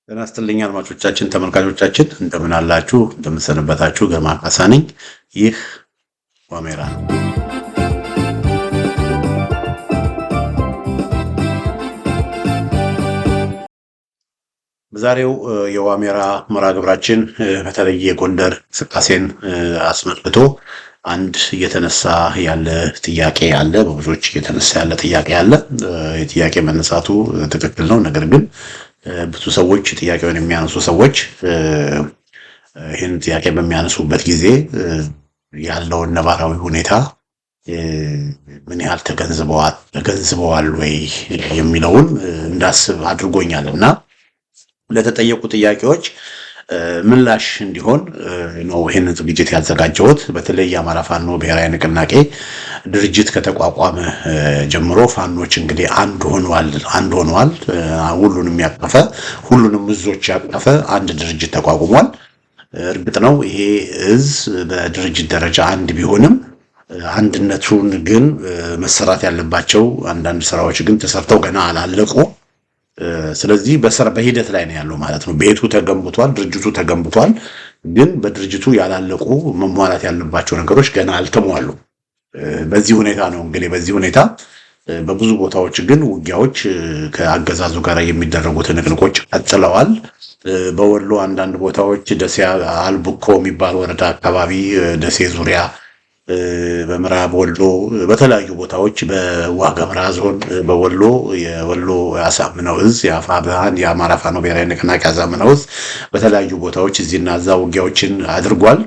ጤና ይስጥልኝ አድማጮቻችን፣ ተመልካቾቻችን እንደምን አላችሁ? እንደምን ሰነበታችሁ? ግርማ ካሳ ነኝ። ይህ ዋሜራ ነው። በዛሬው የዋሜራ መርሃ ግብራችን በተለይ የጎንደር እንቅስቃሴን አስመልክቶ አንድ እየተነሳ ያለ ጥያቄ አለ። በብዙዎች እየተነሳ ያለ ጥያቄ አለ። የጥያቄ መነሳቱ ትክክል ነው። ነገር ግን ብዙ ሰዎች ጥያቄውን የሚያነሱ ሰዎች ይህን ጥያቄ በሚያነሱበት ጊዜ ያለውን ነባራዊ ሁኔታ ምን ያህል ተገንዝበዋል ወይ የሚለውን እንዳስብ አድርጎኛል እና ለተጠየቁ ጥያቄዎች ምላሽ እንዲሆን ነው ይህንን ዝግጅት ያዘጋጀሁት። በተለይ የአማራ ፋኖ ብሔራዊ ንቅናቄ ድርጅት ከተቋቋመ ጀምሮ ፋኖች እንግዲህ አንድ ሆነዋል። ሁሉንም ያቀፈ ሁሉንም እዞች ያቀፈ አንድ ድርጅት ተቋቁሟል። እርግጥ ነው ይሄ እዝ በድርጅት ደረጃ አንድ ቢሆንም አንድነቱን ግን መሰራት ያለባቸው አንዳንድ ስራዎች ግን ተሰርተው ገና አላለቁ። ስለዚህ በሂደት ላይ ነው ያለው ማለት ነው። ቤቱ ተገንብቷል፣ ድርጅቱ ተገንብቷል። ግን በድርጅቱ ያላለቁ መሟላት ያለባቸው ነገሮች ገና አልተሟሉ። በዚህ ሁኔታ ነው እንግዲህ በዚህ ሁኔታ በብዙ ቦታዎች ግን ውጊያዎች ከአገዛዙ ጋር የሚደረጉ ትንቅንቆች ቀጥለዋል። በወሎ አንዳንድ ቦታዎች ደሴ አልቡኮ የሚባል ወረዳ አካባቢ፣ ደሴ ዙሪያ፣ በምዕራብ ወሎ በተለያዩ ቦታዎች በዋግኽምራ ዞን በወሎ የወሎ አሳምነው ዕዝ የአፋብኃን የአማራ ፋኖ ብሔራዊ ንቅናቄ አሳምነው ዕዝ በተለያዩ ቦታዎች እዚህና እዛ ውጊያዎችን አድርጓል።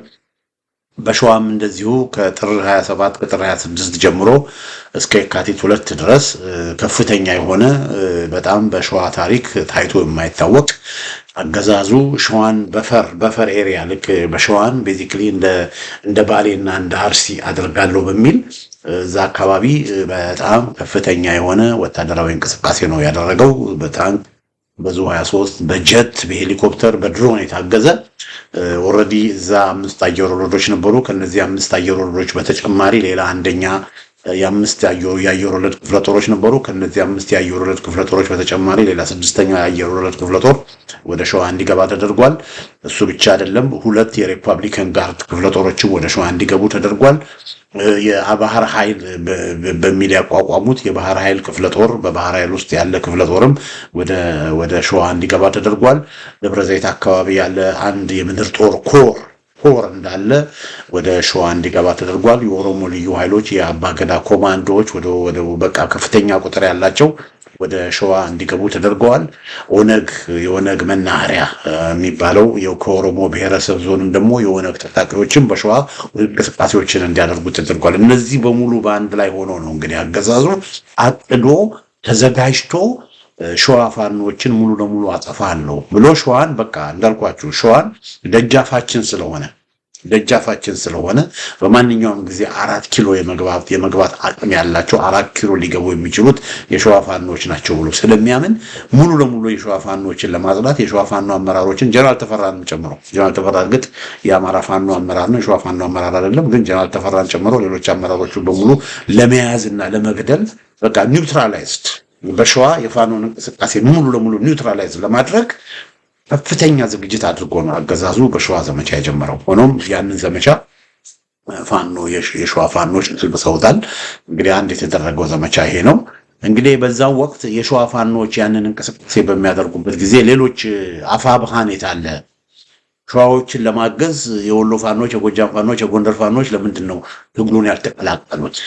በሸዋም እንደዚሁ ከጥር 27 ከጥር 26 ጀምሮ እስከ የካቲት 2 ድረስ ከፍተኛ የሆነ በጣም በሸዋ ታሪክ ታይቶ የማይታወቅ አገዛዙ ሸዋን በፈር ኤሪያ ልክ በሸዋን ቤዚክሊ እንደ ባሌና እንደ አርሲ አድርጋለሁ በሚል እዛ አካባቢ በጣም ከፍተኛ የሆነ ወታደራዊ እንቅስቃሴ ነው ያደረገው። በጣም በዙ 23 በጀት በሄሊኮፕተር በድሮን የታገዘ ኦልሬዲ እዛ 5 አየር ወለዶች ነበሩ። ከነዚህ 5 አየር ወለዶች በተጨማሪ ሌላ አንደኛ የ5 የአየር ወለድ ክፍለ ጦሮች ነበሩ። ከነዚህ 5 የአየር ወለድ ክፍለ ጦሮች በተጨማሪ ሌላ 6ኛው የአየር ወለድ ክፍለ ጦር ወደ ሸዋ እንዲገባ ተደርጓል። እሱ ብቻ አይደለም፣ 2 የሪፐብሊካን ጋርድ ክፍለ ጦሮችም ወደ ሸዋ እንዲገቡ ተደርጓል። የባህር ኃይል በሚል ያቋቋሙት የባህር ኃይል ክፍለ ጦር በባህር ኃይል ውስጥ ያለ ክፍለ ጦርም ወደ ሸዋ እንዲገባ ተደርጓል። ደብረ ዘይት አካባቢ ያለ አንድ የምድር ጦር ኮር እንዳለ ወደ ሸዋ እንዲገባ ተደርጓል። የኦሮሞ ልዩ ኃይሎች የአባገዳ ኮማንዶዎች ወደ በቃ ከፍተኛ ቁጥር ያላቸው ወደ ሸዋ እንዲገቡ ተደርገዋል። የኦነግ መናኸሪያ የሚባለው ከኦሮሞ ብሔረሰብ ዞንም ደግሞ የኦነግ ታጣቂዎችም በሸዋ እንቅስቃሴዎችን እንዲያደርጉ ተደርጓል። እነዚህ በሙሉ በአንድ ላይ ሆኖ ነው እንግዲህ አገዛዙ አቅዶ ተዘጋጅቶ ሸዋ ፋኖችን ሙሉ ለሙሉ አጠፋለሁ ብሎ ሸዋን በቃ እንዳልኳችሁ ሸዋን ደጃፋችን ስለሆነ በማንኛውም ጊዜ 4 ኪሎ የመግባት አቅም ያላቸው 4 ኪሎ ሊገቡ የሚችሉት የሸዋ ፋኖች ናቸው ብሎ ስለሚያምን ሙሉ ለሙሉ የሸዋ ፋኖችን ለማጽዳት የሸዋ ፋኖ አመራሮችን ጀነራል ተፈራን ጨምሮ ጀነራል ተፈራ እርግጥ የአማራ ፋኖ አመራር ነው፣ የሸዋ ፋኖ አመራር አይደለም። ግን ጀነራል ተፈራን ጨምሮ ሌሎች አመራሮችን በሙሉ ለመያዝና ለመግደል በቃ ኒውትራላይዝድ በሸዋ የፋኖን እንቅስቃሴ ሙሉ ለሙሉ ኒውትራላይዝ ለማድረግ ከፍተኛ ዝግጅት አድርጎ ነው አገዛዙ በሸዋ ዘመቻ የጀመረው። ሆኖም ያንን ዘመቻ የሸዋ ፋኖች ቀልብሰውታል። እንግዲህ አንድ የተደረገው ዘመቻ ይሄ ነው። እንግዲህ በዛው ወቅት የሸዋ ፋኖች ያንን እንቅስቃሴ በሚያደርጉበት ጊዜ ሌሎች አፋብኃን የታለ ሸዋዎችን ለማገዝ የወሎ ፋኖች፣ የጎጃም ፋኖች፣ የጎንደር ፋኖች ለምንድን ነው ትግሉን ያልተቀላቀሉት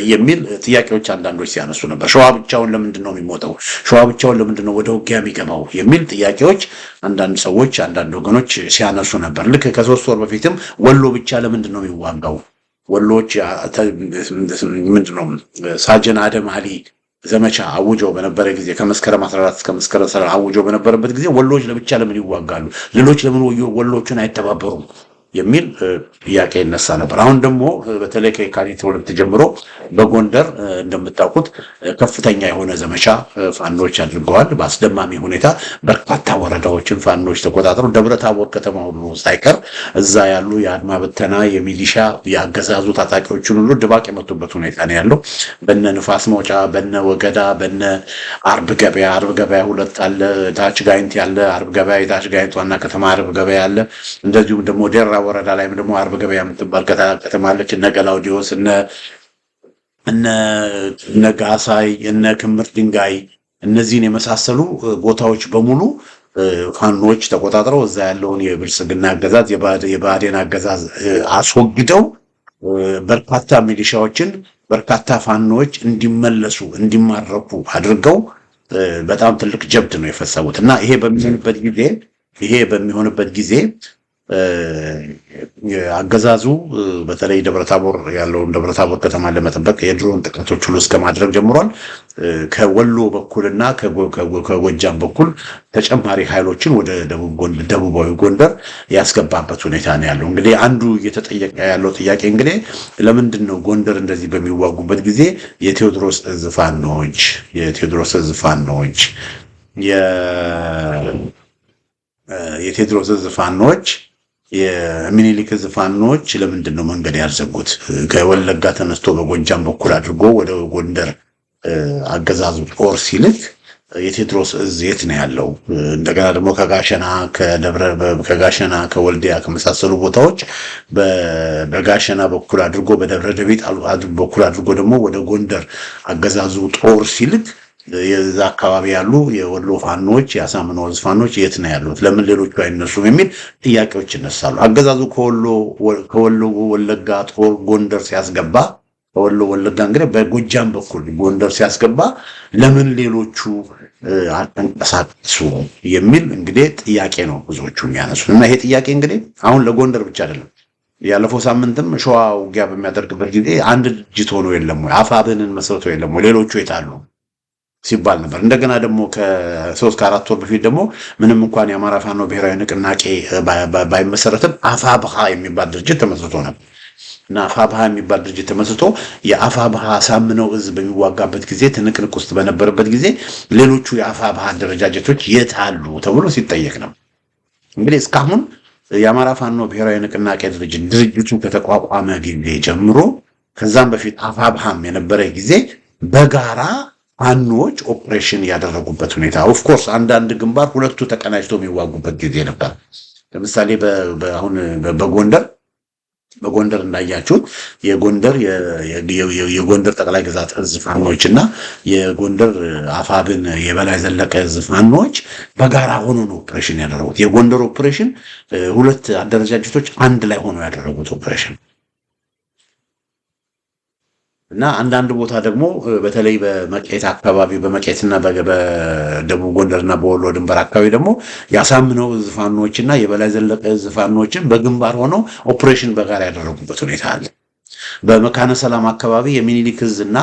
የሚል ጥያቄዎች አንዳንዶች ሲያነሱ ነበር። ሸዋ ብቻውን ለምንድን ነው የሚሞተው? ሸዋ ብቻውን ለምንድን ነው ወደ ውጊያ የሚገባው? የሚል ጥያቄዎች አንዳንድ ሰዎች አንዳንድ ወገኖች ሲያነሱ ነበር። ልክ ከ3 ወር በፊትም ወሎ ብቻ ለምንድን ነው የሚዋጋው? ወሎች ምንድነው ሳጅን አደም አሊ ዘመቻ አውጀው በነበረ ጊዜ ከመስከረም 14 እስከ መስከረም 30 አውጀው በነበረበት ጊዜ ወሎች ለብቻ ለምን ይዋጋሉ? ሌሎች ለምን ወሎቹን አይተባበሩም? የሚል ጥያቄ ይነሳ ነበር። አሁን ደግሞ በተለይ ከየካቲት 2 ጀምሮ በጎንደር እንደምታውቁት ከፍተኛ የሆነ ዘመቻ ፋኖች አድርገዋል። በአስደማሚ ሁኔታ በርካታ ወረዳዎችን ፋኖች ተቆጣጥረው ደብረ ታቦር ከተማ ሁሉ ሳይቀር እዛ ያሉ የአድማ በተና የሚሊሻ የአገዛዙ ታጣቂዎችን ሁሉ ድባቅ የመቱበት ሁኔታ ነው ያለው። በነ ንፋስ መውጫ፣ በነ ወገዳ፣ በነ አርብ ገበያ ሁለት አለ፣ ታች ጋይንት ያለ አርብ ገበያ፣ የታች ጋይንት ዋና ከተማ አርብ ገበያ አለ። እንደዚሁም ደግሞ ደራ ወረዳ ላይም ደግሞ አርብ ገበያ የምትባል ከተማ አለች። እነ ገላውዲዮስ እነ ጋሳይ እነ ክምር ድንጋይ እነዚህን የመሳሰሉ ቦታዎች በሙሉ ፋኖች ተቆጣጥረው እዛ ያለውን የብልጽግና አገዛዝ የብአዴን አገዛዝ አስወግደው በርካታ ሚሊሻዎችን በርካታ ፋኖች እንዲመለሱ እንዲማረኩ አድርገው በጣም ትልቅ ጀብድ ነው የፈጸሙት እና ይሄ በሚሆንበት ጊዜ አገዛዙ በተለይ ደብረታቦር ያለውን ደብረታቦር ከተማ ለመጠበቅ የድሮን ጥቃቶች ሁሉ እስከ ማድረግ ጀምሯል። ከወሎ በኩልና ከጎጃም በኩል ተጨማሪ ኃይሎችን ወደ ደቡባዊ ጎንደር ያስገባበት ሁኔታ ነው ያለው። እንግዲህ አንዱ እየተጠየቀ ያለው ጥያቄ እንግዲህ ለምንድን ነው ጎንደር እንደዚህ በሚዋጉበት ጊዜ የቴዎድሮስ እዝ ፋኖች የሚኒሊክ እዝ ፋኖች ለምንድን ነው መንገድ ያልዘጉት? ከወለጋ ተነስቶ በጎጃም በኩል አድርጎ ወደ ጎንደር አገዛዙ ጦር ሲልክ የቴዎድሮስ እዝ የት ነው ያለው? እንደገና ደግሞ ከጋሸና ከወልዲያ ከመሳሰሉ ቦታዎች በጋሸና በኩል አድርጎ በደብረ ደቢት በኩል አድርጎ ደግሞ ወደ ጎንደር አገዛዙ ጦር ሲልክ የዛ አካባቢ ያሉ የወሎ ፋኖች የአሳምነው እዝ ፋኖች የት ነው ያሉት? ለምን ሌሎቹ አይነሱም? የሚል ጥያቄዎች ይነሳሉ። አገዛዙ ከወሎ ወለጋ ጦር ጎንደር ሲያስገባ ከወሎ ወለጋ እንግዲህ በጎጃም በኩል ጎንደር ሲያስገባ ለምን ሌሎቹ አልተንቀሳቀሱ የሚል እንግዲህ ጥያቄ ነው ብዙዎቹ የሚያነሱት። እና ይሄ ጥያቄ እንግዲህ አሁን ለጎንደር ብቻ አይደለም። ያለፈው ሳምንትም ሸዋ ውጊያ በሚያደርግበት ጊዜ አንድ ድርጅት ሆኖ የለም ወይ አፋብንን መስርቶ የለም ወይ ሌሎቹ የታሉ ሲባል ነበር። እንደገና ደግሞ ከ3 ከ4 ወር በፊት ደግሞ ምንም እንኳን የአማራ ፋኖ ብሔራዊ ንቅናቄ ባይመሰረትም አፋብሃ የሚባል ድርጅት ተመስርቶ ነበር እና አፋብሃ የሚባል ድርጅት ተመስርቶ የአፋብሃ አሳምነው እዝ በሚዋጋበት ጊዜ ትንቅንቅ ውስጥ በነበረበት ጊዜ ሌሎቹ የአፋብሃ አደረጃጀቶች የት አሉ ተብሎ ሲጠየቅ ነው። እንግዲህ እስካሁን የአማራ ፋኖ ብሔራዊ ንቅናቄ ድርጅቱ ከተቋቋመ ጊዜ ጀምሮ ከዛም በፊት አፋብሃም የነበረ ጊዜ በጋራ ፋኖች ኦፕሬሽን ያደረጉበት ሁኔታ ኦፍኮርስ አንዳንድ ግንባር ሁለቱ ተቀናጅተው የሚዋጉበት ጊዜ ነበር። ለምሳሌ አሁን በጎንደር እንዳያችሁት የጎንደር ጠቅላይ ግዛት እዝ ፋኖች እና የጎንደር አፋብን የበላይ ዘለቀ እዝ ፋኖች በጋራ ሆኖ ነው ኦፕሬሽን ያደረጉት። የጎንደር ኦፕሬሽን ሁለት አደረጃጀቶች አንድ ላይ ሆኖ ያደረጉት ኦፕሬሽን እና አንዳንድ ቦታ ደግሞ በተለይ በመቄት አካባቢ በመቄትና በደቡብ ጎንደርና በወሎ ድንበር አካባቢ ደግሞ ያሳምነው እዝ ፋኖችና የበላይ ዘለቀ እዝ ፋኖችን በግንባር ሆነው ኦፕሬሽን በጋራ ያደረጉበት ሁኔታ አለ። በመካነ ሰላም አካባቢ የሚኒሊክ እዝና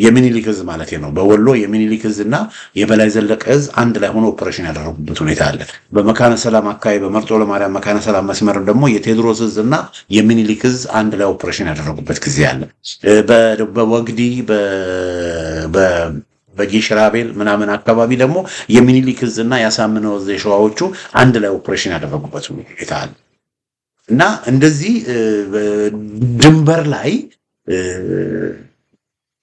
የሚኒሊክ እዝ ማለት ነው። በወሎ የሚኒሊክ እዝና የበላይ ዘለቀ እዝ አንድ ላይ ሆኖ ኦፕሬሽን ያደረጉበት ሁኔታ አለ። በመካነ ሰላም አካባቢ በመርጦ ለማርያም መካነ ሰላም መስመር ደግሞ የቴዎድሮስ እዝና የሚኒሊክ እዝ አንድ ላይ ኦፕሬሽን ያደረጉበት ጊዜ አለ። በወግዲ በጌሽራቤል ምናምን አካባቢ ደግሞ የሚኒሊክ እዝና ያሳምነው እዝ የሸዋዎቹ አንድ ላይ ኦፕሬሽን ያደረጉበት ሁኔታ አለ። እና እንደዚህ ድንበር ላይ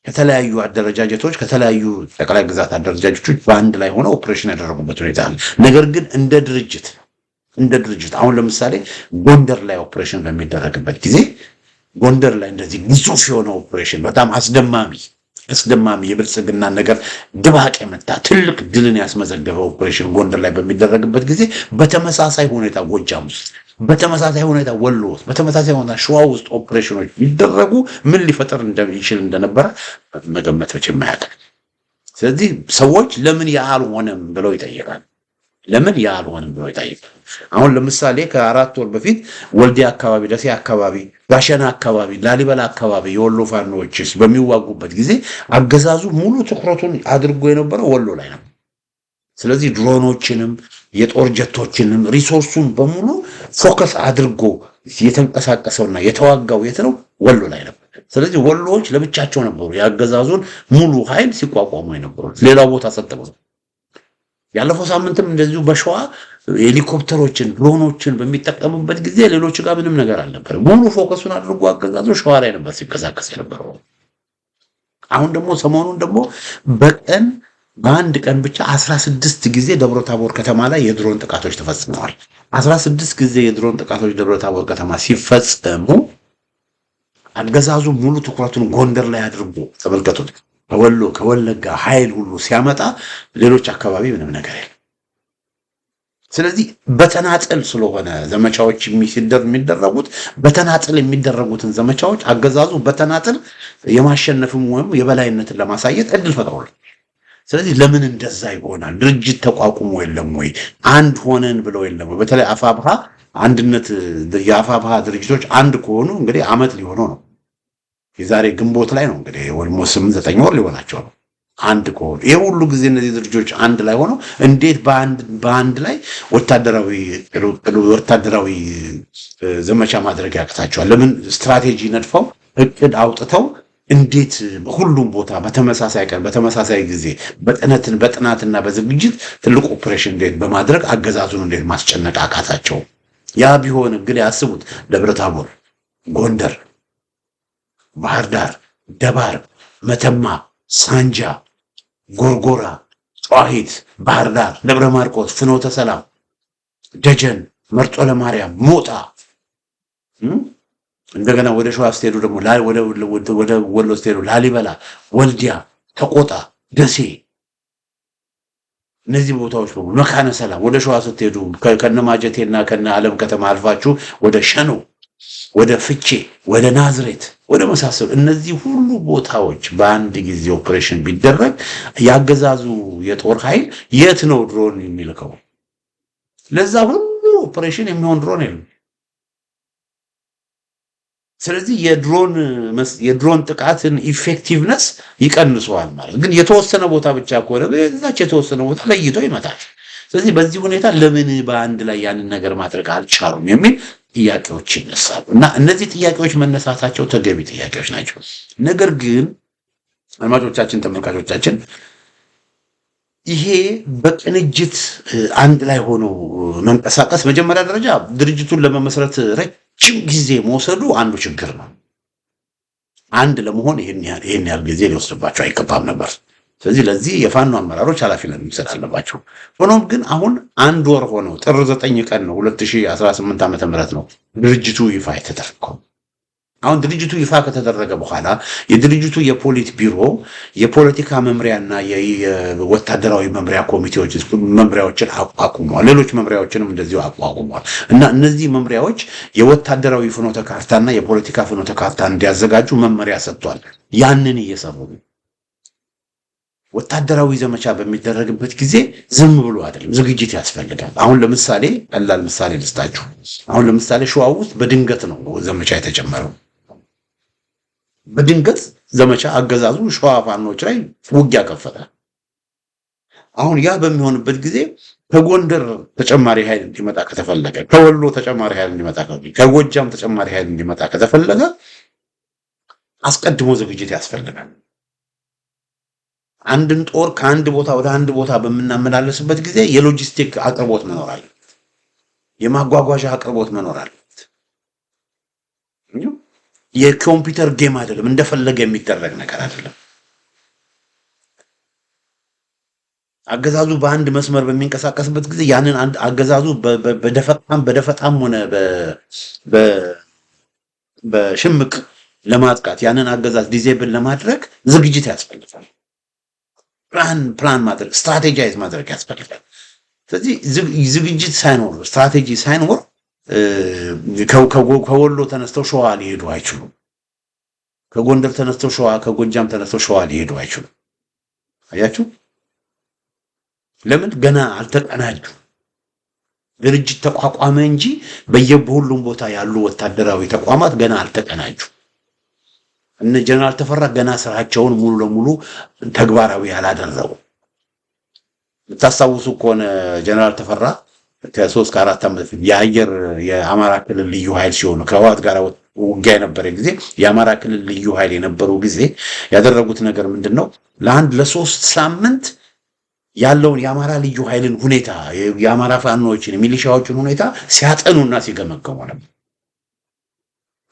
ከተለያዩ አደረጃጀቶች ከተለያዩ ጠቅላይ ግዛት አደረጃጀቶች በአንድ ላይ ሆነው ኦፕሬሽን ያደረጉበት ሁኔታ አለ። ነገር ግን እንደ ድርጅት አሁን ለምሳሌ ጎንደር ላይ ኦፕሬሽን በሚደረግበት ጊዜ ጎንደር ላይ እንደዚህ ግዙፍ የሆነ ኦፕሬሽን በጣም አስደማሚ የብልጽግና ነገር ድባቅ የመታ ትልቅ ድልን ያስመዘገበ ኦፕሬሽን ጎንደር ላይ በሚደረግበት ጊዜ በተመሳሳይ ሁኔታ ጎጃም ውስጥ በተመሳሳይ ሁኔታ ወሎ ውስጥ በተመሳሳይ ሁኔታ ሸዋ ውስጥ ኦፕሬሽኖች ቢደረጉ ምን ሊፈጠር እንደሚችል እንደነበረ መገመት የማያውቅ። ስለዚህ ሰዎች ለምን ያልሆነም ብለው ይጠይቃሉ። አሁን ለምሳሌ ከ4 ወር በፊት ወልዲያ አካባቢ፣ ደሴ አካባቢ፣ ጋሸና አካባቢ፣ ላሊበላ አካባቢ የወሎ ፋኖችስ በሚዋጉበት ጊዜ አገዛዙ ሙሉ ትኩረቱን አድርጎ የነበረው ወሎ ላይ ነው። ስለዚህ ድሮኖችንም የጦር ጀቶችንም ሪሶርሱን በሙሉ ፎከስ አድርጎ የተንቀሳቀሰውና የተዋጋው የት ነው? ወሎ ላይ ነበር። ስለዚህ ወሎዎች ለብቻቸው ነበሩ ያገዛዙን ሙሉ ኃይል ሲቋቋሙ የነበሩት፣ ሌላው ቦታ ሰጠው። ያለፈው ሳምንትም እንደዚሁ በሸዋ ሄሊኮፕተሮችን ድሮኖችን በሚጠቀሙበት ጊዜ ሌሎች ጋር ምንም ነገር አልነበረም። ሙሉ ፎከሱን አድርጎ አገዛዙ ሸዋ ላይ ነበር ሲንቀሳቀስ የነበረው። አሁን ደግሞ ሰሞኑን ደግሞ በቀን በአንድ ቀን ብቻ 16 ጊዜ ደብረ ታቦር ከተማ ላይ የድሮን ጥቃቶች ተፈጽመዋል። 16 ጊዜ የድሮን ጥቃቶች ደብረ ታቦር ከተማ ሲፈጸሙ አገዛዙ ሙሉ ትኩረቱን ጎንደር ላይ አድርጎ ተመልከቱት። ከወሎ ከወለጋ ኃይል ሁሉ ሲያመጣ ሌሎች አካባቢ ምንም ነገር የለም። ስለዚህ በተናጠል ስለሆነ ዘመቻዎች የሚደረጉት በተናጠል የሚደረጉትን ዘመቻዎች አገዛዙ በተናጠል የማሸነፍም ወይም የበላይነትን ለማሳየት እድል ፈጥሯል። ስለዚህ ለምን እንደዛ ይሆናል? ድርጅት ተቋቁሞ የለም ወይ? አንድ ሆነን ብለው የለም ወይ? በተለይ አፋብሃ አንድነት የአፋብሃ ድርጅቶች አንድ ከሆኑ እንግዲህ አመት ሊሆነው ነው። የዛሬ ግንቦት ላይ ነው እንግዲህ ወልሞ 8-9 ወር ሊሆናቸው ነው። አንድ ከሆኑ ይሄ ሁሉ ጊዜ እነዚህ ድርጅቶች አንድ ላይ ሆነው እንዴት በአንድ ላይ ወታደራዊ ዘመቻ ማድረግ ያቅታቸዋል? ለምን ስትራቴጂ ነድፈው እቅድ አውጥተው እንዴት ሁሉም ቦታ በተመሳሳይ ቀን በተመሳሳይ ጊዜ በጥናትና በዝግጅት ትልቅ ኦፕሬሽን እንዴት በማድረግ አገዛዙን እንዴት ማስጨነቅ አቃታቸው? ያ ቢሆን እንግዲህ ያስቡት፣ ደብረ ታቦር፣ ጎንደር፣ ባህር ዳር፣ ደባር፣ መተማ፣ ሳንጃ፣ ጎርጎራ፣ ጨዋሂት፣ ባህር ዳር፣ ደብረ ማርቆስ፣ ፍኖተ ሰላም፣ ደጀን፣ መርጦ ለማርያም፣ ሞጣ እንደገና ወደ ሸዋ ስትሄዱ ደግሞ ወደ ወሎ ስትሄዱ ላሊበላ፣ ወልዲያ፣ ተቆጣ፣ ደሴ፣ እነዚህ ቦታዎች በሙሉ መካነ ሰላም፣ ወደ ሸዋ ስትሄዱ ከነማጀቴና ከነ ዓለም ከተማ አልፋችሁ ወደ ሸኖ፣ ወደ ፍቼ፣ ወደ ናዝሬት፣ ወደ መሳሰሉ እነዚህ ሁሉ ቦታዎች በአንድ ጊዜ ኦፕሬሽን ቢደረግ ያገዛዙ የጦር ኃይል የት ነው ድሮን የሚልከው? ለዛ ሁሉ ኦፕሬሽን የሚሆን ድሮን የለም። ስለዚህ የድሮን ጥቃትን ኢፌክቲቭነስ ይቀንሰዋል ማለት ግን የተወሰነ ቦታ ብቻ ከሆነ በዛች የተወሰነ ቦታ ለይቶ ይመታል። ስለዚህ በዚህ ሁኔታ ለምን በአንድ ላይ ያንን ነገር ማድረግ አልቻሉም የሚል ጥያቄዎች ይነሳሉ እና እነዚህ ጥያቄዎች መነሳታቸው ተገቢ ጥያቄዎች ናቸው። ነገር ግን አድማጮቻችን፣ ተመልካቾቻችን ይሄ በቅንጅት አንድ ላይ ሆኖ መንቀሳቀስ መጀመሪያ ደረጃ ድርጅቱን ለመመስረት ረጅም ጊዜ መውሰዱ አንዱ ችግር ነው። አንድ ለመሆን ይሄን ያህል ጊዜ ሊወስድባቸው አይገባም ነበር። ስለዚህ ለዚህ የፋኖ አመራሮች ኃላፊነት መውሰድ አለባቸው። ሆኖም ግን አሁን አንድ ወር ሆነው ጥር 9 ቀን ነው 2018 ዓ.ም ነው ድርጅቱ ይፋ የተደረገው። አሁን ድርጅቱ ይፋ ከተደረገ በኋላ የድርጅቱ የፖሊት ቢሮ የፖለቲካ መምሪያና የወታደራዊ መምሪያ ኮሚቴዎች መምሪያዎችን አቋቁሟል። ሌሎች መምሪያዎችንም እንደዚሁ አቋቁሟል እና እነዚህ መምሪያዎች የወታደራዊ ፍኖተ ካርታና የፖለቲካ ፍኖተ ካርታ እንዲያዘጋጁ መመሪያ ሰጥቷል። ያንን እየሰሩ ነው። ወታደራዊ ዘመቻ በሚደረግበት ጊዜ ዝም ብሎ አይደለም፣ ዝግጅት ያስፈልጋል። አሁን ለምሳሌ ቀላል ምሳሌ ልስጣችሁ። አሁን ለምሳሌ ሸዋ ውስጥ በድንገት ነው ዘመቻ የተጀመረው። በድንገት ዘመቻ አገዛዙ ሸዋ ፋኖች ላይ ውጊያ ከፈተ። አሁን ያ በሚሆንበት ጊዜ ከጎንደር ተጨማሪ ኃይል እንዲመጣ ከተፈለገ፣ ከወሎ ተጨማሪ ኃይል እንዲመጣ ከተፈለገ፣ ከጎጃም ተጨማሪ ኃይል እንዲመጣ ከተፈለገ አስቀድሞ ዝግጅት ያስፈልጋል። አንድን ጦር ከአንድ ቦታ ወደ አንድ ቦታ በምናመላለስበት ጊዜ የሎጂስቲክ አቅርቦት መኖር አለበት። የማጓጓዣ አቅርቦት መኖር አለበት። የኮምፒውተር ጌም አይደለም፣ እንደፈለገ የሚደረግ ነገር አይደለም። አገዛዙ በአንድ መስመር በሚንቀሳቀስበት ጊዜ ያንን አገዛዙ በደፈጣም ሆነ በሽምቅ ለማጥቃት ያንን አገዛዝ ዲዜብል ለማድረግ ዝግጅት ያስፈልጋል። ፕላን ማድረግ ስትራቴጂይዝ ማድረግ ያስፈልጋል። ስለዚህ ዝግጅት ሳይኖር ስትራቴጂ ሳይኖር ከወሎ ተነስተው ሸዋ ሊሄዱ አይችሉም። ከጎንደር ተነስተው ሸዋ፣ ከጎጃም ተነስተው ሸዋ ሊሄዱ አይችሉም። አያችሁ? ለምን? ገና አልተቀናጁ። ድርጅት ተቋቋመ እንጂ በየሁሉም ቦታ ያሉ ወታደራዊ ተቋማት ገና አልተቀናጁ። እነ ጀነራል ተፈራ ገና ስራቸውን ሙሉ ለሙሉ ተግባራዊ ያላደረጉ። ታስታውሱ ከሆነ ጀነራል ተፈራ ከ3 ከ4 ዓመት በፊት የአየር የአማራ ክልል ልዩ ኃይል ሲሆኑ ከህወሓት ጋር ውጊያ የነበረ ጊዜ የአማራ ክልል ልዩ ኃይል የነበረው ጊዜ ያደረጉት ነገር ምንድነው? ለአንድ ለ3 ሳምንት ያለውን የአማራ ልዩ ኃይልን ሁኔታ የአማራ ፋኖችን ሚሊሻዎችን ሁኔታ ሲያጠኑና ሲገመገሙ ነበር።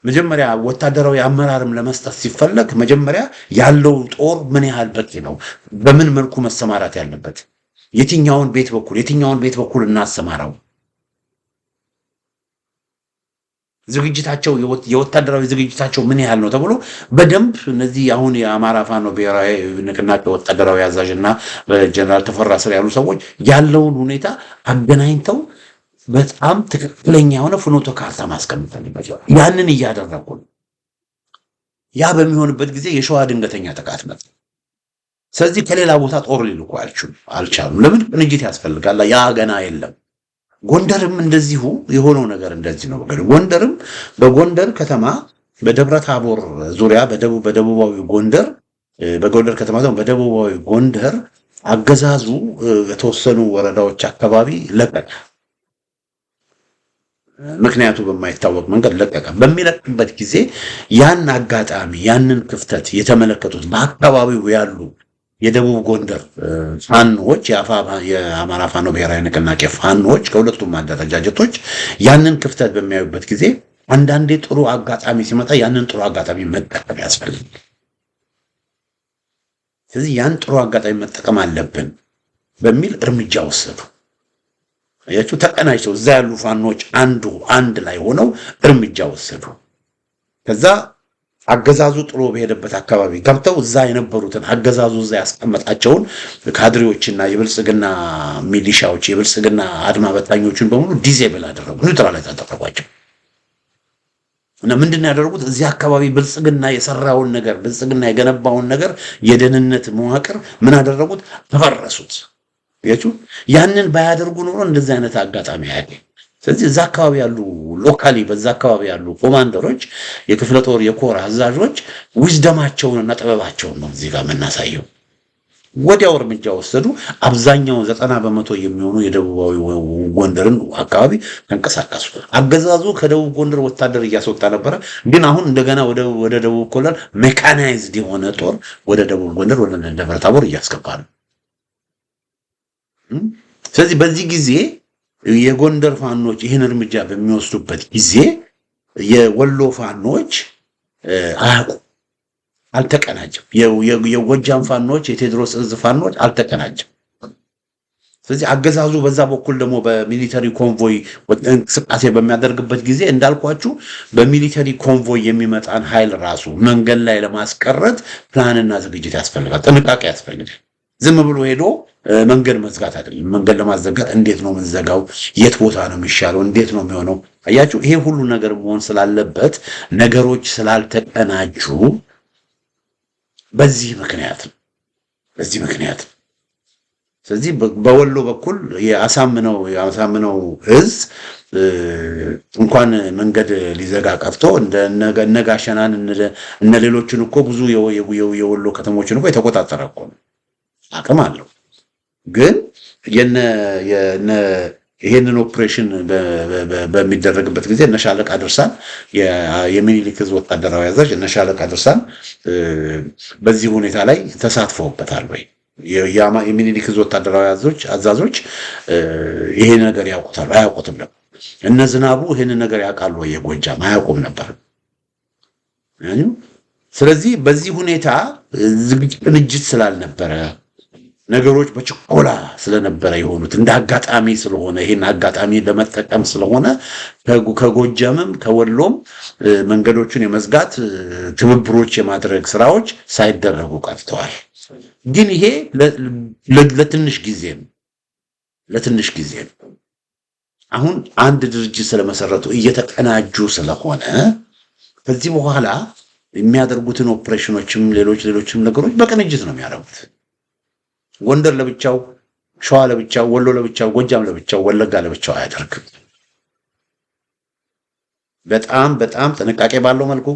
መጀመሪያ ወታደራዊ አመራርም ለመስጠት ሲፈለግ መጀመሪያ ያለው ጦር ምን ያህል በቂ ነው፣ በምን መልኩ መሰማራት ያለበት፣ የትኛውን ቤት በኩል እናሰማራው፣ ዝግጅታቸው የወታደራዊ ዝግጅታቸው ምን ያህል ነው ተብሎ በደንብ እነዚህ አሁን የአማራ ፋኖ ብሔራዊ ንቅናቄ ወታደራዊ አዛዥና በጀነራል ተፈራ ስር ያሉ ሰዎች ያለውን ሁኔታ አገናኝተው በጣም ትክክለኛ የሆነ ፍኖተ ካርታ ማስቀመጥ አለባቸው። ያንን እያደረጉ ነው። ያ በሚሆንበት ጊዜ የሸዋ ድንገተኛ ጥቃት መጣ። ስለዚህ ከሌላ ቦታ ጦር ሊልኩ አልቻሉም። ለምን? ቅንጅት ያስፈልጋል። ያ ገና የለም። ጎንደርም እንደዚሁ የሆነው ነገር እንደዚህ ነው። ጎንደርም በጎንደር ከተማ በደብረ ታቦር ዙሪያ በደቡባዊ ጎንደር በጎንደር ከተማ በደቡባዊ ጎንደር አገዛዙ የተወሰኑ ወረዳዎች አካባቢ ለቀቀ። ምክንያቱ በማይታወቅ መንገድ ለቀቀ። በሚለቅበት ጊዜ ያን አጋጣሚ ያንን ክፍተት የተመለከቱት በአካባቢው ያሉ የደቡብ ጎንደር ፋኖች የአማራ ፋኖ ብሔራዊ ንቅናቄ ፋኖች ከሁለቱም አደረጃጀቶች ያንን ክፍተት በሚያዩበት ጊዜ አንዳንዴ ጥሩ አጋጣሚ ሲመጣ ያንን ጥሩ አጋጣሚ መጠቀም ያስፈልጋል። ስለዚህ ያን ጥሩ አጋጣሚ መጠቀም አለብን በሚል እርምጃ ወሰዱ። አያችሁ፣ ተቀናጅተው እዛ ያሉ ፋኖች አንድ ላይ ሆነው እርምጃ ወሰዱ። ከዛ አገዛዙ ጥሎ በሄደበት አካባቢ ገብተው እዛ የነበሩትን አገዛዙ እዛ ያስቀመጣቸውን ካድሬዎችና የብልጽግና ሚሊሻዎች የብልጽግና አድማ በታኞችን በሙሉ ዲዜብል አደረጉ፣ ኒውትራላይዝ አደረጓቸው። እና ምንድነው ያደረጉት? እዚህ አካባቢ ብልጽግና የሰራውን ነገር ብልጽግና የገነባውን ነገር የደህንነት መዋቅር ምን አደረጉት? አፈረሱት። ያንን ባያደርጉ ኖሮ እንደዚህ አይነት አጋጣሚ አያገኝ። ስለዚህ እዛ አካባቢ ያሉ ሎካሊ በዛ አካባቢ ያሉ ኮማንደሮች የክፍለ ጦር የኮር አዛዦች ዊዝደማቸውንና ጥበባቸውን ነው እዚህ ጋር የምናሳየው። ወዲያው እርምጃ ወሰዱ። አብዛኛው 90% የሚሆኑ የደቡባዊ ጎንደርን አካባቢ ተንቀሳቀሱ። አገዛዙ ከደቡብ ጎንደር ወታደር እያስወጣ ነበረ፣ ግን አሁን እንደገና ወደ ደቡብ ጎንደር ሜካናይዝድ የሆነ ጦር ወደ ደቡብ ጎንደር ወደ ደብረ ታቦር እያስገባ ነው። ስለዚህ በዚህ ጊዜ የጎንደር ፋኖች ይህን እርምጃ በሚወስዱበት ጊዜ የወሎ ፋኖች አልተቀናጀም። የጎጃም ፋኖች የቴዎድሮስ እዝ ፋኖች አልተቀናጀም። ስለዚህ አገዛዙ በዛ በኩል ደግሞ በሚሊተሪ ኮንቮይ እንቅስቃሴ በሚያደርግበት ጊዜ እንዳልኳችሁ በሚሊተሪ ኮንቮይ የሚመጣን ኃይል ራሱ መንገድ ላይ ለማስቀረት ፕላንና ዝግጅት ያስፈልጋል፣ ጥንቃቄ ያስፈልጋል። ዝም ብሎ ሄዶ መንገድ መዝጋት አይደለም። መንገድ ለማዘጋት እንዴት ነው የምንዘጋው? የት ቦታ ነው የሚሻለው? እንዴት ነው የሚሆነው? አያችሁ፣ ይሄ ሁሉ ነገር መሆን ስላለበት ነገሮች ስላልተቀናጁ በዚህ ምክንያት ስለዚህ በወሎ በኩል የአሳምነው እዝ እንኳን መንገድ ሊዘጋ ቀርቶ እነ ጋሸናን እነ ሌሎችን እኮ ብዙ የወሎ ከተሞችን እኮ የተቆጣጠረ እኮ ነው፣ አቅም አለው። ግን ይሄንን ኦፕሬሽን በሚደረግበት ጊዜ እነ ሻለቃ ድርሳን የሚኒሊክ እዝ ወታደራዊ አዛዥ እነ ሻለቃ ድርሳን በዚህ ሁኔታ ላይ ተሳትፈውበታል ወይ? የሚኒሊክ እዝ ወታደራዊ አዛዦች ይሄ ነገር ያውቁታል? አያውቁትም ነበር። እነ ዝናቡ ይሄንን ነገር ያውቃሉ ወይ? የጎጃም አያውቁም ነበር። ስለዚህ በዚህ ሁኔታ ቅንጅት ስላልነበረ ነገሮች በችኮላ ስለነበረ የሆኑት እንደ አጋጣሚ ስለሆነ ይሄን አጋጣሚ ለመጠቀም ስለሆነ ከጎጃምም ከወሎም መንገዶችን የመዝጋት ትብብሮች የማድረግ ስራዎች ሳይደረጉ ቀርተዋል። ግን ይሄ ለትንሽ ጊዜ ነው። አሁን አንድ ድርጅት ስለመሰረቱ እየተቀናጁ ስለሆነ ከዚህ በኋላ የሚያደርጉትን ኦፕሬሽኖችም ሌሎችም ነገሮች በቅንጅት ነው የሚያደርጉት። ጎንደር ለብቻው፣ ሸዋ ለብቻው፣ ወሎ ለብቻው፣ ጎጃም ለብቻው፣ ወለጋ ለብቻው አያደርግም። በጣም ጥንቃቄ ባለው መልኩ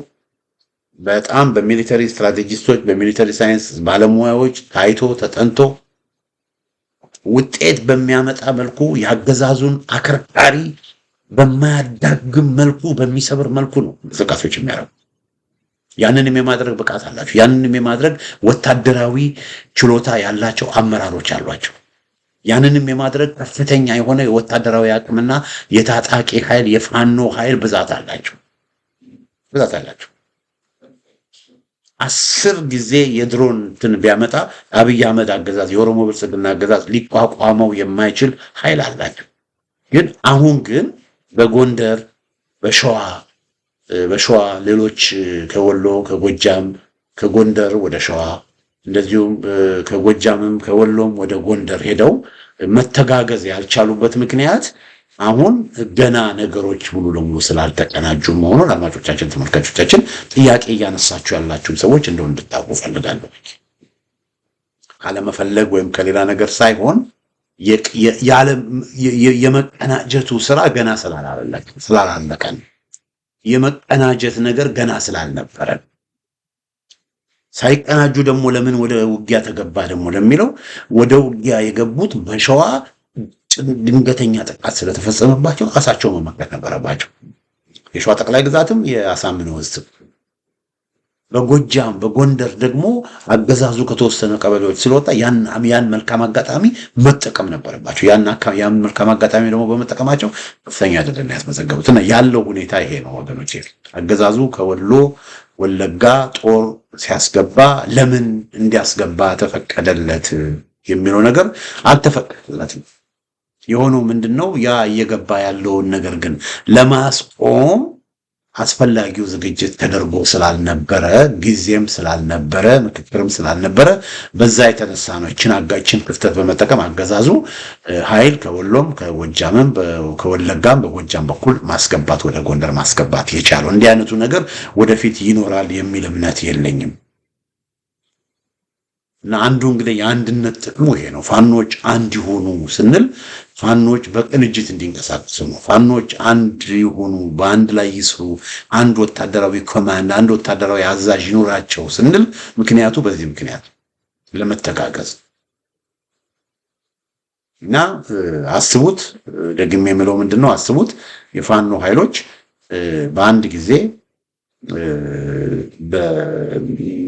በጣም በሚሊተሪ ስትራቴጂስቶች በሚሊተሪ ሳይንስ ባለሙያዎች ታይቶ ተጠንቶ ውጤት በሚያመጣ መልኩ የአገዛዙን አከርካሪ በማያዳግም መልኩ በሚሰብር መልኩ ነው እንቅስቃሴዎች የሚያደርጉ። ያንንም የማድረግ ብቃት አላቸው። ያንንም የማድረግ ወታደራዊ ችሎታ ያላቸው አመራሮች አሏቸው። ያንንም የማድረግ ከፍተኛ የሆነ የወታደራዊ አቅምና የታጣቂ ኃይል የፋኖ ኃይል ብዛት አላቸው። 10 ጊዜ የድሮን እንትን ቢያመጣ አብይ አህመድ አገዛዝ የኦሮሞ ብልጽግና አገዛዝ ሊቋቋመው የማይችል ኃይል አላቸው። ግን አሁን ግን በጎንደር በሸዋ ሌሎች ከወሎ ከጎጃም ከጎንደር ወደ ሸዋ እንደዚሁም ከጎጃምም ከወሎም ወደ ጎንደር ሄደው መተጋገዝ ያልቻሉበት ምክንያት አሁን ገና ነገሮች ሙሉ ለሙሉ ስላልተቀናጁ መሆኑን አድማጮቻችን፣ ተመልካቾቻችን ጥያቄ እያነሳችሁ ያላችሁም ሰዎች እንደው እንድታውቁ ፈልጋለሁ። ካለመፈለግ ወይም ከሌላ ነገር ሳይሆን የመቀናጀቱ ስራ ገና ስላላለቀን የመቀናጀት ነገር ገና ስላልነበረን ሳይቀናጁ ደግሞ ለምን ወደ ውጊያ ተገባ ደግሞ ለሚለው ወደ ውጊያ የገቡት በሸዋ ድንገተኛ ጥቃት ስለተፈጸመባቸው ራሳቸው መመከት ነበረባቸው። የሸዋ ጠቅላይ ግዛትም የአሳምነው ህዝብ በጎጃም በጎንደር ደግሞ አገዛዙ ከተወሰነ ቀበሌዎች ስለወጣ ያን መልካም አጋጣሚ መጠቀም ነበረባቸው። ያን መልካም አጋጣሚ ደግሞ በመጠቀማቸው ከፍተኛ ድል ያስመዘገቡት እና ያለው ሁኔታ ይሄ ነው ወገኖች። አገዛዙ ከወሎ ወለጋ ጦር ሲያስገባ ለምን እንዲያስገባ ተፈቀደለት የሚለው ነገር አልተፈቀደለትም። የሆነው ምንድነው? ያ እየገባ ያለውን ነገር ግን ለማስቆም አስፈላጊው ዝግጅት ተደርጎ ስላልነበረ፣ ጊዜም ስላልነበረ፣ ምክክርም ስላልነበረ በዛ የተነሳ ነው እችን ክፍተት በመጠቀም አገዛዙ ኃይል ከወሎም ከጎጃምም ከወለጋም በጎጃም በኩል ማስገባት ወደ ጎንደር ማስገባት የቻለው። እንዲህ አይነቱ ነገር ወደፊት ይኖራል የሚል እምነት የለኝም። እና አንዱ እንግዲህ የአንድነት ጥቅሙ ይሄ ነው። ፋኖች አንድ ይሆኑ ስንል ፋኖች በቅንጅት እንዲንቀሳቀሱ ነው። ፋኖች አንድ ይሆኑ፣ በአንድ ላይ ይስሩ፣ አንድ ወታደራዊ ኮማንድ፣ አንድ ወታደራዊ አዛዥ ይኖራቸው ስንል ምክንያቱ በዚህ ምክንያት ለመተጋገዝ እና አስቡት፣ ደግሜ የምለው ምንድነው? አስቡት የፋኖ ኃይሎች በአንድ ጊዜ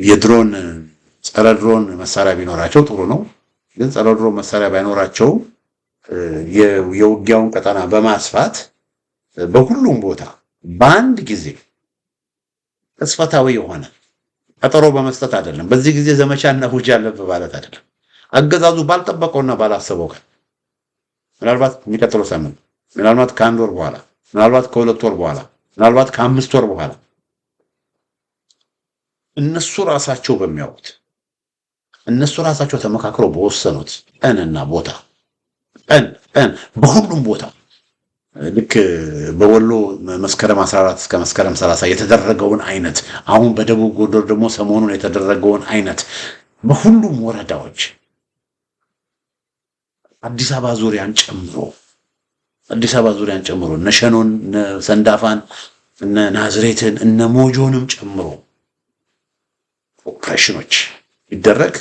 የድሮን ጸረ ድሮን መሳሪያ ቢኖራቸው ጥሩ ነው። ግን ጸረ ድሮን መሳሪያ ባይኖራቸው የውጊያውን ቀጠና በማስፋት በሁሉም ቦታ በአንድ ጊዜ ቅጽበታዊ የሆነ ቀጠሮ በመስጠት አይደለም። በዚህ ጊዜ ዘመቻ እናውጅ አለብህ ማለት አይደለም። አገዛዙ ባልጠበቀውና ባላሰበው ቀን ምናልባት የሚቀጥለው ሳምንት፣ ምናልባት ከአንድ ወር በኋላ፣ ምናልባት ከሁለት ወር በኋላ፣ ምናልባት ከ5 ወር በኋላ እነሱ ራሳቸው በሚያውቁት እነሱ ራሳቸው ተመካክረው በወሰኑት ቀንና ቦታ ቀን በሁሉም ቦታ ልክ በወሎ መስከረም 14 እስከ መስከረም 30 የተደረገውን አይነት አሁን በደቡብ ጎንደር ደግሞ ሰሞኑን የተደረገውን አይነት በሁሉም ወረዳዎች አዲስ አበባ ዙሪያን ጨምሮ እነ ሸኖን፣ እነ ሰንዳፋን፣ እነ ናዝሬትን፣ እነ ሞጆንም ጨምሮ ኦፕሬሽኖች ይደረግ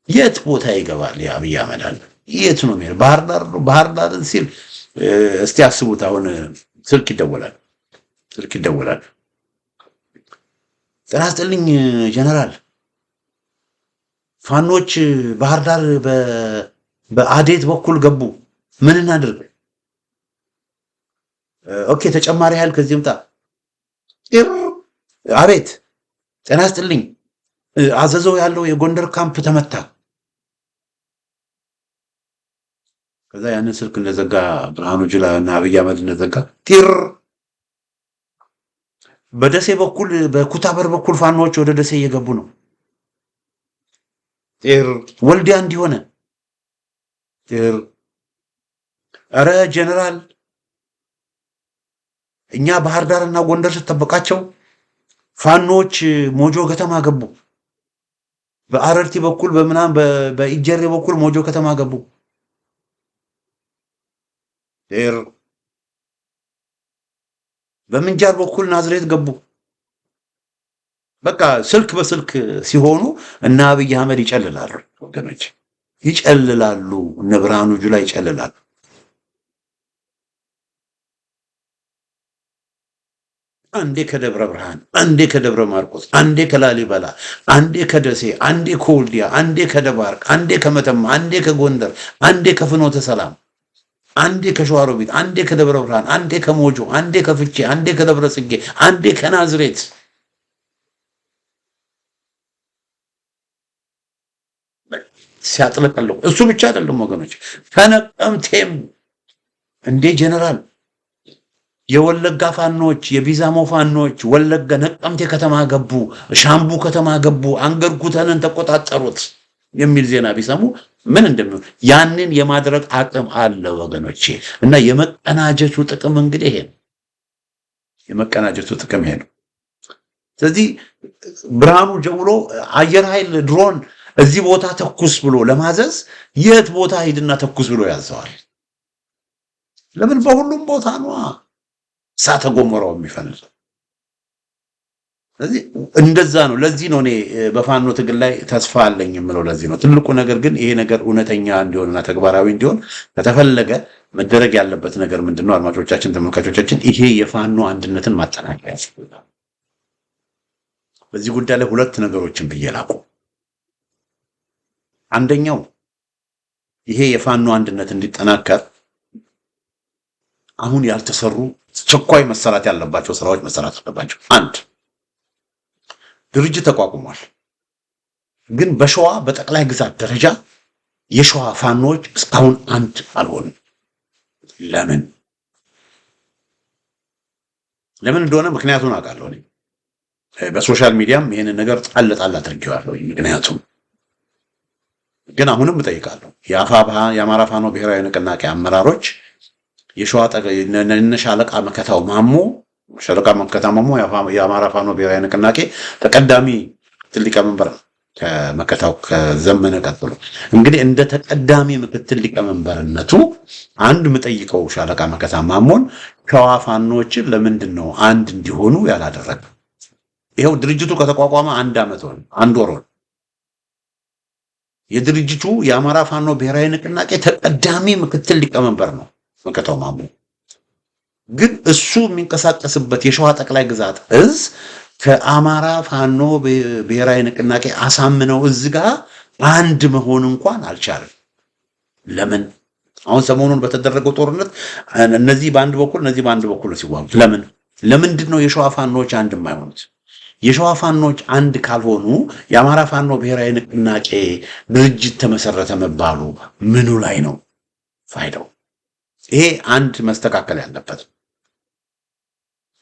የት ቦታ ይገባል? የአብይ አህመድ አለ የት ነው የሚሄድ? ባህር ዳርን ሲል እስቲ አስቡት። አሁን ስልክ ይደወላል። ጤና ይስጥልኝ ጀነራል፣ ፋኖች ባህር ዳር በአዴት በኩል ገቡ፣ ምን እናድርግ? ኦኬ ተጨማሪ ኃይል ከዚህ ምጣ። አቤት ጤና ይስጥልኝ፣ አዘዘው ያለው የጎንደር ካምፕ ተመታ። ከዛ ያንን ስልክ እንደዘጋ ብርሃኑ ጁላ እና አብይ አህመድ እንደዘጋ ጢር በደሴ በኩል በኩታበር በኩል ፋኖች ወደ ደሴ እየገቡ ነው። ጢር ወልዲያ እንዲሆነ ጢር አረ ጀነራል እኛ ባህር ዳርና ጎንደር ስትጠብቃቸው ፋኖች ሞጆ ከተማ ገቡ። በአረርቲ በኩል በምናም በኢጀሬ በኩል ሞጆ ከተማ ገቡ። በምንጃር በኩል ናዝሬት ገቡ። በቃ ስልክ በስልክ ሲሆኑ እና አብይ አህመድ ይጨልላሉ ወገኖች። ይጨልላሉ። እነ ብርሃኑ ጁላ ይጨልላሉ። አንዴ ከደብረ ብርሃን፣ አንዴ ከደብረ ማርቆስ፣ አንዴ ከላሊበላ፣ አንዴ ከደሴ፣ አንዴ ከወልዲያ፣ አንዴ ከደባርቅ፣ አንዴ ከመተማ፣ አንዴ ከጎንደር፣ አንዴ ከፍኖተ ሰላም፣ አንዴ ከሸዋሮቢት፣ አንዴ ከደብረ ብርሃን፣ አንዴ ከሞጆ፣ አንዴ ከፍቼ፣ አንዴ ከደብረ ጽጌ፣ አንዴ ከናዝሬት ሲያጥለቀልቁ፣ እሱ ብቻ አይደለም ወገኖች፣ ከነቀምቴም እንዴ ጀነራል የወለጋ ፋኖች የቢዛሞ ፋኖች ወለጋ ነቀምቴ ከተማ ገቡ፣ ሻምቡ ከተማ ገቡ፣ አንገርጉተንን ተቆጣጠሩት የሚል ዜና ቢሰሙ ምን እንደሚሆን ያንን የማድረግ አቅም አለ ወገኖቼ። እና የመቀናጀቱ ጥቅም እንግዲህ ይሄ ነው። የመቀናጀቱ ጥቅም ይሄ ነው። ስለዚህ ብርሃኑ ጀውሎ አየር ኃይል ድሮን እዚህ ቦታ ተኩስ ብሎ ለማዘዝ የት ቦታ ሂድና ተኩስ ብሎ ያዘዋል? ለምን? በሁሉም ቦታ ነው እሳተ ገሞራው የሚፈልገው። ስለዚህ እንደዛ ነው። ለዚህ ነው እኔ በፋኖ ትግል ላይ ተስፋ አለኝ የምለው። ለዚህ ነው ትልቁ ነገር። ግን ይሄ ነገር እውነተኛ እንዲሆንና ተግባራዊ እንዲሆን ከተፈለገ መደረግ ያለበት ነገር ምንድነው? አድማጮቻችን፣ ተመልካቾቻችን ይሄ የፋኖ አንድነትን ማጠናከር ያስፈልጋል። በዚህ ጉዳይ ላይ ሁለት ነገሮችን ብዬ ላቁ። አንደኛው ይሄ የፋኖ አንድነት እንዲጠናከር አሁን ያልተሰሩ ቸኳይ መሰራት ያለባቸው ስራዎች መሰራት አለባቸው። አንድ ድርጅት ተቋቁሟል። ግን በሸዋ በጠቅላይ ግዛት ደረጃ የሸዋ ፋኖች እስካሁን አንድ አልሆኑም። ለምን እንደሆነ ምክንያቱን አውቃለሁ። በሶሻል ሚዲያም ይሄንን ነገር ጣል አድርጌዋለሁ። ምክንያቱም ግን አሁንም እጠይቃለሁ የአማራ ፋኖ ብሔራዊ ንቅናቄ አመራሮች የሸዋ ሻለቃ መከታው ማሞ የአማራ ፋኖ ብሔራዊ ንቅናቄ ተቀዳሚ ሊቀመንበር ከመከታው ከዘመነ ቀጥሎ እንግዲህ እንደ ተቀዳሚ ምክትል ሊቀመንበርነቱ አንድ የምጠይቀው ሻለቃ መከታ ማሞን ሸዋ ፋኖችን ለምንድን ነው አንድ እንዲሆኑ ያላደረገ? ይኸው ድርጅቱ ከተቋቋመ አንድ ወር የድርጅቱ የአማራ ፋኖ ብሔራዊ ንቅናቄ ተቀዳሚ ምክትል ሊቀመንበር ነው መከታው ማሞ። ግን እሱ የሚንቀሳቀስበት የሸዋ ጠቅላይ ግዛት እዝ ከአማራ ፋኖ ብሔራዊ ንቅናቄ አሳምነው እዝ ጋር አንድ መሆን እንኳን አልቻለም። ለምን? አሁን ሰሞኑን በተደረገው ጦርነት እነዚህ በአንድ በኩል እነዚህ በአንድ በኩል ሲዋጉ ለምንድን ነው የሸዋ ፋኖች አንድ የማይሆኑት? የሸዋ ፋኖች አንድ ካልሆኑ የአማራ ፋኖ ብሔራዊ ንቅናቄ ድርጅት ተመሰረተ መባሉ ምኑ ላይ ነው ፋይዳው? ይሄ አንድ መስተካከል ያለበት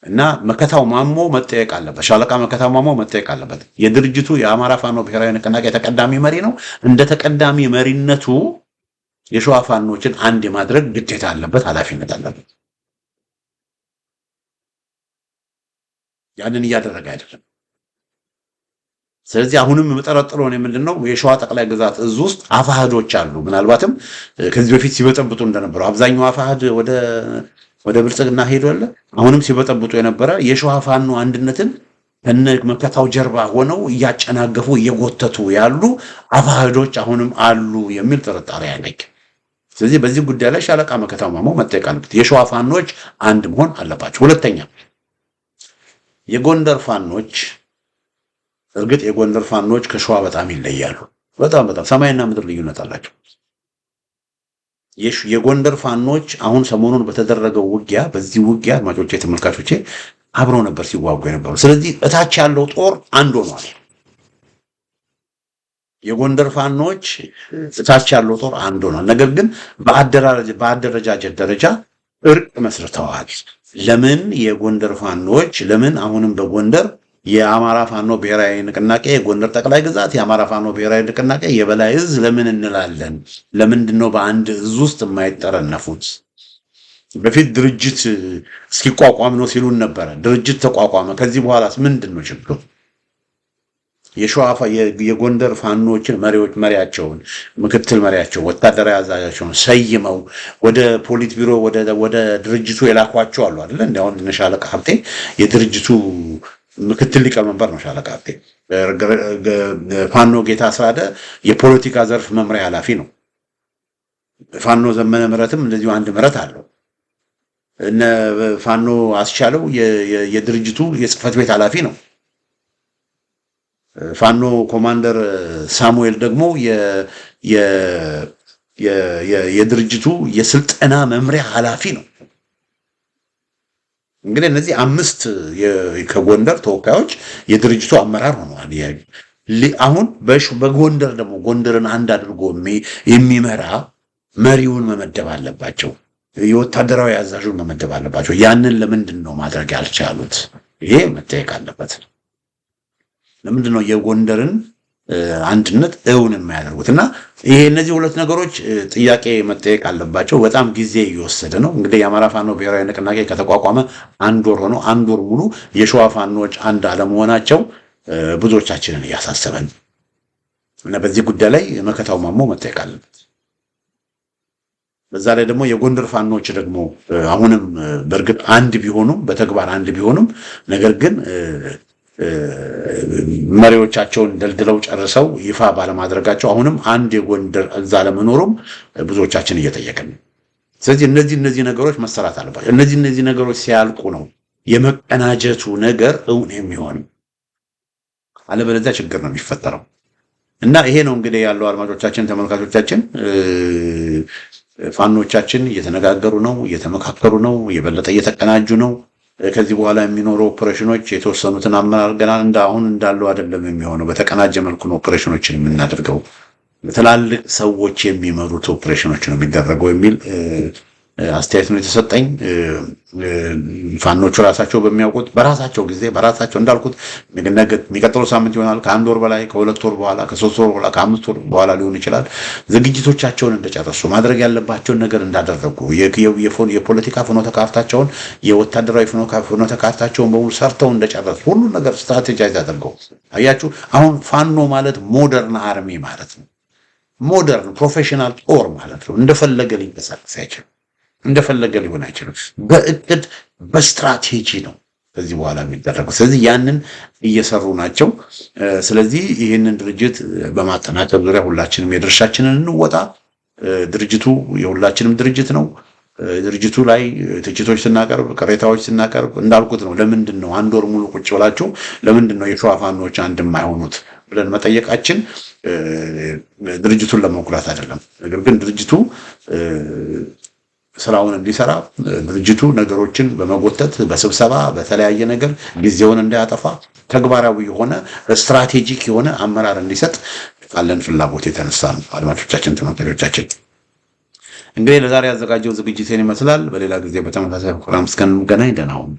እና መከታው ማሞ መጠየቅ አለበት። ሻለቃ መከታው ማሞ መጠየቅ አለበት። የድርጅቱ የአማራ ፋኖ ብሔራዊ ንቅናቄ ተቀዳሚ መሪ ነው። እንደ ተቀዳሚ መሪነቱ የሸዋ ፋኖችን አንድ የማድረግ ግዴታ አለበት፣ ኃላፊነት አለበት። ያንን እያደረገ አይደለም። ስለዚህ አሁንም የምጠረጥረው እኔ ምንድነው የሸዋ ጠቅላይ ግዛት እዝ ውስጥ አፋህዶች አሉ። ምናልባትም ከዚህ በፊት ሲበጠብጡ እንደነበረው አብዛኛው አፋህድ ወደ ብልጽግና ሄዷል። አሁንም ሲበጠብጡ የነበረ የሸዋ ፋኖ አንድነትን ከነ መከታው ጀርባ ሆነው እያጨናገፉ እየጎተቱ ያሉ አፋህዶች አሁንም አሉ የሚል ጥርጣሬ አለኝ። ስለዚህ በዚህ ጉዳይ ላይ ሻለቃ መከታው ማሞ መጠየቅ አለበት። የሸዋ ፋኖች አንድ መሆን አለባቸው። ሁለተኛ የጎንደር ፋኖች እርግጥ የጎንደር ፋኖች ከሸዋ በጣም ይለያሉ። በጣም ሰማይና ምድር ልዩነት አላቸው። የጎንደር ፋኖች አሁን ሰሞኑን በተደረገው ውጊያ በዚህ ውጊያ አድማጮቼ፣ ተመልካቾቼ አብረው ነበር ሲዋጉ የነበሩ። ስለዚህ እታች ያለው ጦር አንድ ሆኗል። የጎንደር ፋኖች እታች ያለው ጦር አንድ ሆኗል። ነገር ግን በአደረጃጀት ደረጃ እርቅ መስርተዋል። ለምን የጎንደር ፋኖች ለምን አሁንም በጎንደር የአማራ ፋኖ ብሔራዊ ንቅናቄ የጎንደር ጠቅላይ ግዛት የአማራ ፋኖ ብሔራዊ ንቅናቄ የበላይ እዝ ለምን እንላለን? ለምንድነው በአንድ እዝ ውስጥ የማይጠረነፉት? በፊት ድርጅት እስኪቋቋም ነው ሲሉን ነበረ። ድርጅት ተቋቋመ። ከዚህ በኋላስ ምንድነው ችግሩ? የጎንደር ፋኖችን መሪያቸውን ምክትል መሪያቸው ወታደራዊ አዛዣቸውን ሰይመው ወደ ፖሊት ቢሮ ወደ ድርጅቱ የላኳቸው አሉ አይደል? እንደው ሻለቃ ሀብቴ የድርጅቱ ምክትል ሊቀመንበር ነው ሻለቃ ሀብቴ። ፋኖ ጌታ አስራደ የፖለቲካ ዘርፍ መምሪያ ኃላፊ ነው። ፋኖ ዘመነ ምህረትም እንደዚሁ አንድ ምህረት አለው። እነ ፋኖ አስቻለው የድርጅቱ የጽህፈት ቤት ኃላፊ ነው። ፋኖ ኮማንደር ሳሙኤል ደግሞ የድርጅቱ የስልጠና መምሪያ ኃላፊ ነው። እንግዲህ እነዚህ 5 ከጎንደር ተወካዮች የድርጅቱ አመራር ሆነዋል። አሁን በጎንደር ደግሞ ጎንደርን አንድ አድርጎ የሚመራ መሪውን መመደብ አለባቸው። የወታደራዊ አዛዡን መመደብ አለባቸው። ያንን ለምንድን ነው ማድረግ ያልቻሉት? ይሄ መጠየቅ አለበት። ለምንድን ነው የጎንደርን አንድነት እውን የሚያደርጉት? እና ይሄ እነዚህ ሁለት ነገሮች ጥያቄ መጠየቅ አለባቸው። በጣም ጊዜ እየወሰደ ነው። እንግዲህ የአማራ ፋኖ ብሔራዊ ንቅናቄ ከተቋቋመ 1 ወር ሆኖ 1 ወር ሙሉ የሸዋ ፋኖች አንድ አለመሆናቸው ብዙዎቻችንን እያሳሰበን እና በዚህ ጉዳይ ላይ መከታው ማሞ መጠየቅ አለበት። በዛ ላይ ደግሞ የጎንደር ፋኖች ደግሞ አሁንም በእርግጥ አንድ ቢሆኑም በተግባር አንድ ቢሆኑም ነገር ግን መሪዎቻቸውን ደልድለው ጨርሰው ይፋ ባለማድረጋቸው አሁንም አንድ የጎንደር እዛ ለመኖሩም ብዙዎቻችን እየጠየቅን። ስለዚህ እነዚህ ነገሮች መሰራት አለባቸው። እነዚህ ነገሮች ሲያልቁ ነው የመቀናጀቱ ነገር እውን የሚሆን። አለበለዚያ ችግር ነው የሚፈጠረው። እና ይሄ ነው እንግዲህ ያለው። አድማጮቻችን፣ ተመልካቾቻችን ፋኖቻችን እየተነጋገሩ ነው፣ እየተመካከሩ ነው፣ የበለጠ እየተቀናጁ ነው። ከዚህ በኋላ የሚኖሩ ኦፕሬሽኖች የተወሰኑትን አመራር ገና አሁን እንዳለው አይደለም የሚሆነው። በተቀናጀ መልኩ ነው ኦፕሬሽኖችን የምናደርገው። ትላልቅ ሰዎች የሚመሩት ኦፕሬሽኖች ነው የሚደረገው የሚል አስተያየት ነው የተሰጠኝ። ፋኖቹ ራሳቸው በሚያውቁት በራሳቸው ጊዜ በራሳቸው እንዳልኩት የሚቀጥለው ሳምንት ይሆናል። ከ1 ወር በላይ ከ2 ወር በኋላ ከ3 ወር በኋላ ከ5 ወር በኋላ ሊሆን ይችላል። ዝግጅቶቻቸውን እንደጨረሱ ማድረግ ያለባቸውን ነገር እንዳደረጉ የፖለቲካ ፍኖተ ካርታቸውን የወታደራዊ ፍኖተ ካርታቸውን በሙሉ ሰርተው እንደጨረሱ ሁሉ ነገር ስትራቴጃይዝ አድርገው አያችሁ። አሁን ፋኖ ማለት ሞደርን አርሚ ማለት ነው። ሞደርን ፕሮፌሽናል ጦር ማለት ነው። እንደፈለገ ሊንቀሳቀስ አይችልም። እንደፈለገ ሊሆን አይችልም። በእቅድ በስትራቴጂ ነው ከዚህ በኋላ የሚደረገው። ስለዚህ ያንን እየሰሩ ናቸው። ስለዚህ ይህንን ድርጅት በማጠናከር ዙሪያ ሁላችንም የድርሻችንን እንወጣ። ድርጅቱ የሁላችንም ድርጅት ነው። ድርጅቱ ላይ ትችቶች ስናቀርብ፣ ቅሬታዎች ስናቀርብ እንዳልኩት ነው። ለምንድን ነው 1 ወር ሙሉ ቁጭ ብላችሁ ለምንድን ነው የሸዋ ፋኖች አንድ የማይሆኑት ብለን መጠየቃችን ድርጅቱን ለመኩራት አይደለም። ነገር ግን ድርጅቱ ስራውን እንዲሰራ ድርጅቱ ነገሮችን በመጎተት በስብሰባ በተለያየ ነገር ጊዜውን እንዳያጠፋ ተግባራዊ የሆነ ስትራቴጂክ የሆነ አመራር እንዲሰጥ ካለን ፍላጎት የተነሳ ነው። አድማጮቻችን፣ ተመልካቾቻችን እንግዲህ ለዛሬ ያዘጋጀው ዝግጅቴን ይመስላል። በሌላ ጊዜ በተመሳሳይ ፕሮግራም እስከምንገናኝ ደህና ሁኑ።